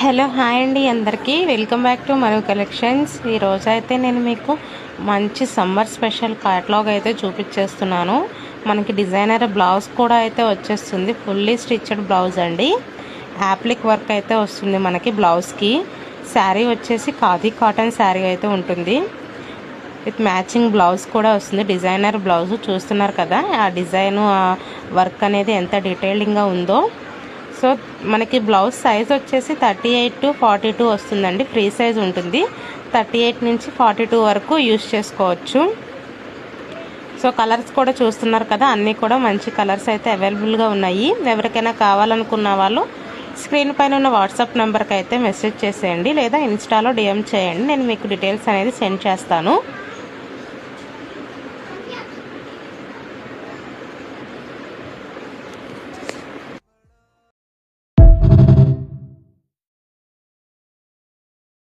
Hello hi అండి అందరికీ welcome back to మరో కలెక్షన్స్. ఈరోజు అయితే నేను మీకు మంచి సమ్మర్ స్పెషల్ క్యాటలాగ్ అయితే చూపించేస్తున్నాను. మనకి డిజైనర్ బ్లౌజ్ కూడా అయితే వచ్చేస్తుంది. ఫుల్లీ స్టిచ్డ్ బ్లౌజ్ అండి. యాప్లిక్ వర్క్ అయితే వస్తుంది మనకి బ్లౌజ్కి. శారీ వచ్చేసి ఖాదీ కాటన్ శారీ అయితే ఉంటుంది. విత్ మ్యాచింగ్ బ్లౌజ్ కూడా వస్తుంది. డిజైనర్ బ్లౌజ్ చూస్తున్నారు కదా, ఆ డిజైన్ ఆ వర్క్ అనేది ఎంత డీటెయిలింగ్గా ఉందో. సో మనకి బ్లౌజ్ సైజ్ వచ్చేసి 38 to 42 వస్తుందండి. ఫ్రీ సైజ్ ఉంటుంది. 38 నుంచి 42 వరకు యూస్ చేసుకోవచ్చు. సో కలర్స్ కూడా చూస్తున్నారు కదా, అన్నీ కూడా మంచి కలర్స్ అయితే అవైలబుల్గా ఉన్నాయి. ఎవరికైనా కావాలనుకున్న వాళ్ళు స్క్రీన్ పైన ఉన్న వాట్సాప్ నెంబర్కి అయితే మెసేజ్ చేసేయండి, లేదా ఇన్స్టాలో డిఎం చేయండి. నేను మీకు డీటెయిల్స్ అనేది సెండ్ చేస్తాను.